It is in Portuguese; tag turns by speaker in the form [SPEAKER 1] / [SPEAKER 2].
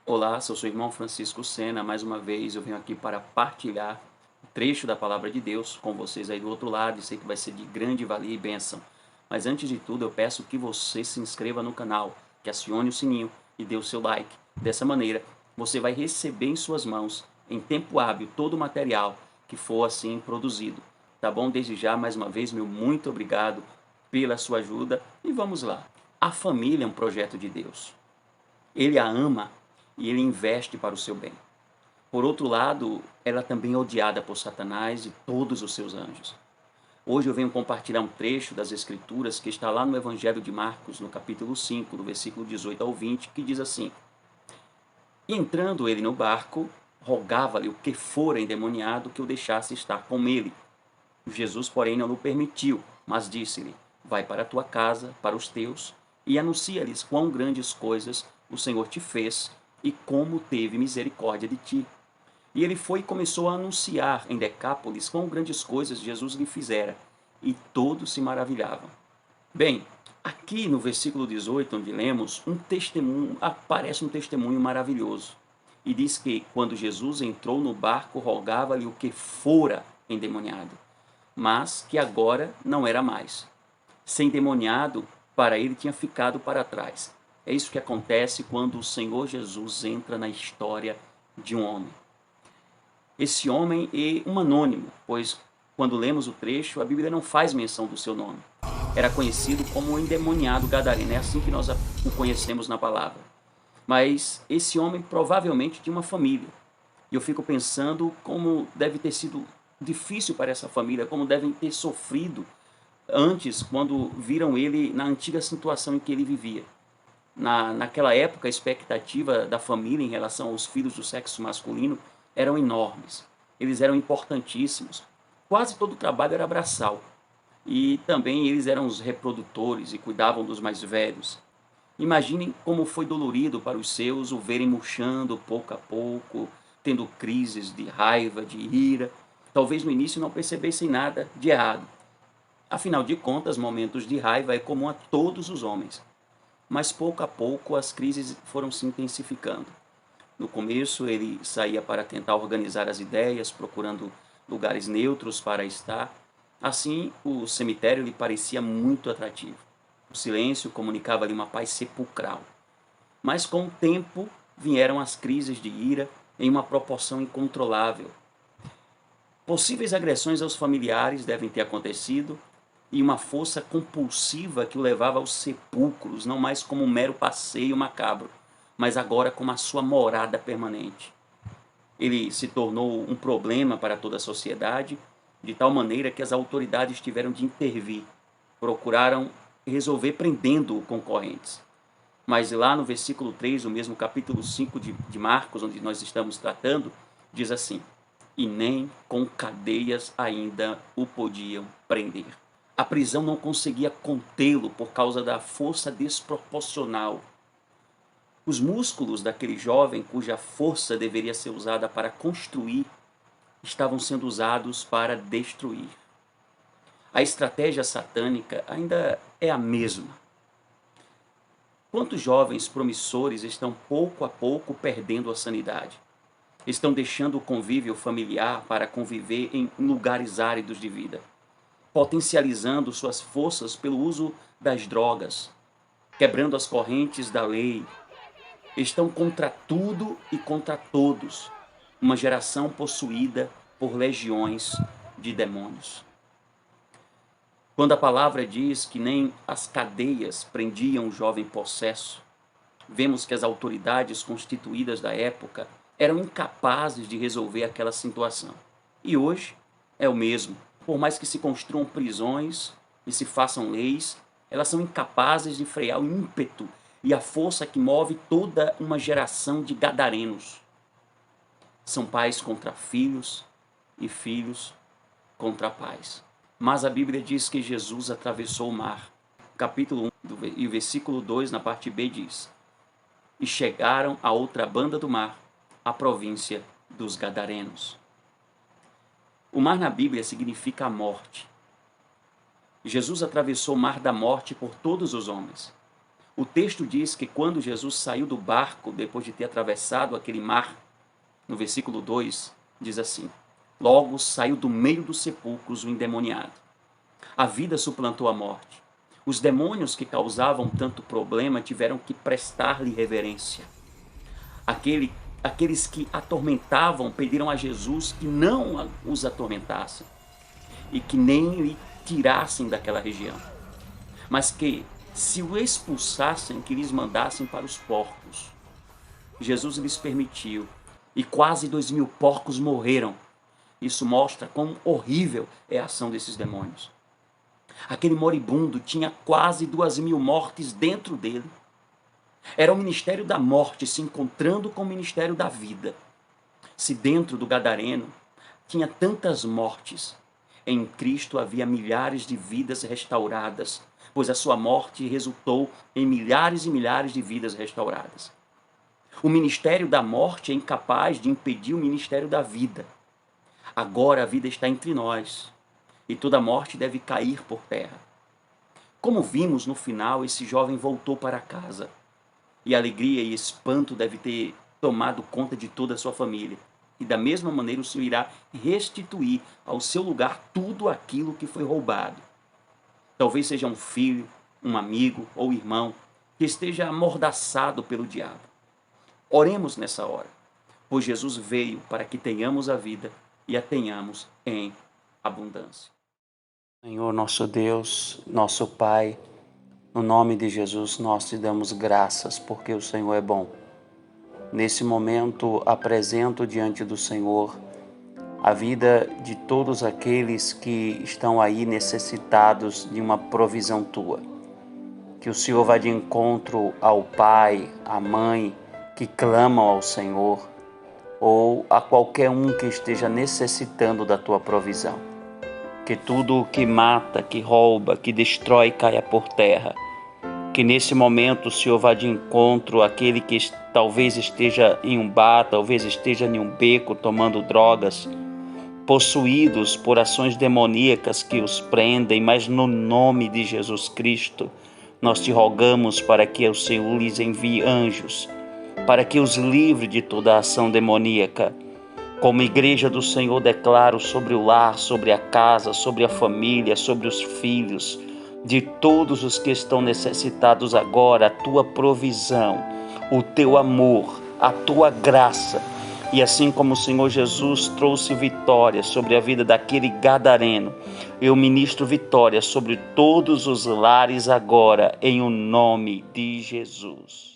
[SPEAKER 1] Olá, sou seu irmão Francisco Sena. Mais uma vez eu venho aqui para partilhar um trecho da palavra de Deus com vocês aí do outro lado, e sei que vai ser de grande valia e bênção. Mas antes de tudo, eu peço que você se inscreva no canal, que acione o sininho e dê o seu like. Dessa maneira, você vai receber em suas mãos, em tempo hábil, todo o material que for assim produzido. Tá bom? Desde já, mais uma vez, meu muito obrigado pela sua ajuda e vamos lá. A família é um projeto de Deus. Ele a ama e ele investe para o seu bem. Por outro lado, ela também é odiada por Satanás e todos os seus anjos. Hoje eu venho compartilhar um trecho das Escrituras que está lá no Evangelho de Marcos, no capítulo 5, do versículo 18 ao 20, que diz assim: E entrando ele no barco, rogava-lhe o que fora endemoniado que o deixasse estar com ele. Jesus, porém, não o permitiu, mas disse-lhe: Vai para a tua casa, para os teus, e anuncia-lhes quão grandes coisas o Senhor te fez e como teve misericórdia de ti. E ele foi e começou a anunciar em Decápolis quão grandes coisas Jesus lhe fizera, e todos se maravilhavam. Bem, aqui no versículo 18, onde lemos, aparece um testemunho maravilhoso. E diz que quando Jesus entrou no barco, rogava-lhe o que fora endemoniado, mas que agora não era mais. Ser endemoniado, para ele, tinha ficado para trás. É isso que acontece quando o Senhor Jesus entra na história de um homem. Esse homem é um anônimo, pois quando lemos o trecho, a Bíblia não faz menção do seu nome. Era conhecido como o endemoniado gadareno, é assim que nós o conhecemos na palavra. Mas esse homem provavelmente tinha uma família. E eu fico pensando como deve ter sido difícil para essa família, como devem ter sofrido antes, quando viram ele na antiga situação em que ele vivia. Naquela época, a expectativa da família em relação aos filhos do sexo masculino eram enormes. Eles eram importantíssimos. Quase todo o trabalho era braçal. E também eles eram os reprodutores e cuidavam dos mais velhos. Imaginem como foi dolorido para os seus o verem murchando pouco a pouco, tendo crises de raiva, de ira. Talvez no início não percebessem nada de errado. Afinal de contas, momentos de raiva é comum a todos os homens. Mas pouco a pouco as crises foram se intensificando. No começo ele saía para tentar organizar as ideias, procurando lugares neutros para estar. Assim, o cemitério lhe parecia muito atrativo. O silêncio comunicava-lhe uma paz sepulcral. Mas com o tempo vieram as crises de ira em uma proporção incontrolável. Possíveis agressões aos familiares devem ter acontecido, e uma força compulsiva que o levava aos sepulcros, não mais como um mero passeio macabro, mas agora como a sua morada permanente. Ele se tornou um problema para toda a sociedade, de tal maneira que as autoridades tiveram de intervir, procuraram resolver prendendo concorrentes. Mas lá no versículo 3, do mesmo capítulo 5 de Marcos, onde nós estamos tratando, diz assim: E nem com cadeias ainda o podiam prender. A prisão não conseguia contê-lo por causa da força desproporcional. Os músculos daquele jovem, cuja força deveria ser usada para construir, estavam sendo usados para destruir. A estratégia satânica ainda é a mesma. Quantos jovens promissores estão pouco a pouco perdendo a sanidade? Estão deixando o convívio familiar para conviver em lugares áridos de vida, potencializando suas forças pelo uso das drogas, quebrando as correntes da lei. Estão contra tudo e contra todos, uma geração possuída por legiões de demônios. Quando a palavra diz que nem as cadeias prendiam o jovem possesso, vemos que as autoridades constituídas da época eram incapazes de resolver aquela situação. E hoje é o mesmo. Por mais que se construam prisões e se façam leis, elas são incapazes de frear o ímpeto e a força que move toda uma geração de gadarenos. São pais contra filhos e filhos contra pais. Mas a Bíblia diz que Jesus atravessou o mar. Capítulo 1 e versículo 2, na parte B, diz: E chegaram à outra banda do mar, a província dos Gadarenos. O mar na Bíblia significa a morte. Jesus atravessou o mar da morte por todos os homens. O texto diz que quando Jesus saiu do barco, depois de ter atravessado aquele mar, no versículo 2, diz assim: logo saiu do meio dos sepulcros o endemoniado. A vida suplantou a morte. Os demônios que causavam tanto problema tiveram que prestar-lhe reverência. Aqueles que atormentavam pediram a Jesus que não os atormentassem e que nem lhe tirassem daquela região, mas que, se o expulsassem, que lhes mandassem para os porcos. Jesus lhes permitiu, e quase 2.000 porcos morreram. Isso mostra quão horrível é a ação desses demônios. Aquele moribundo tinha quase 2.000 mortes dentro dele. Era o ministério da morte se encontrando com o ministério da vida. Se dentro do gadareno tinha tantas mortes, em Cristo havia milhares de vidas restauradas, pois a sua morte resultou em milhares e milhares de vidas restauradas. O ministério da morte é incapaz de impedir o ministério da vida. Agora a vida está entre nós, e toda morte deve cair por terra. Como vimos no final, esse jovem voltou para casa, e alegria e espanto deve ter tomado conta de toda a sua família. E da mesma maneira o Senhor irá restituir ao seu lugar tudo aquilo que foi roubado. Talvez seja um filho, um amigo ou irmão que esteja amordaçado pelo diabo. Oremos nessa hora, pois Jesus veio para que tenhamos a vida e a tenhamos em abundância.
[SPEAKER 2] Senhor, nosso Deus, nosso Pai, no nome de Jesus nós te damos graças porque o Senhor é bom. Nesse momento apresento diante do Senhor a vida de todos aqueles que estão aí necessitados de uma provisão tua. Que o Senhor vá de encontro ao pai, à mãe que clamam ao Senhor, ou a qualquer um que esteja necessitando da tua provisão. Que tudo o que mata, que rouba, que destrói caia por terra. Que nesse momento o Senhor vá de encontro àquele que talvez esteja em um bar, talvez esteja em um beco tomando drogas, possuídos por ações demoníacas que os prendem, mas no nome de Jesus Cristo, nós te rogamos para que o Senhor lhes envie anjos, para que os livre de toda a ação demoníaca. Como igreja do Senhor, declaro sobre o lar, sobre a casa, sobre a família, sobre os filhos, de todos os que estão necessitados agora, a tua provisão, o teu amor, a tua graça. E assim como o Senhor Jesus trouxe vitória sobre a vida daquele gadareno, eu ministro vitória sobre todos os lares agora, em o nome de Jesus.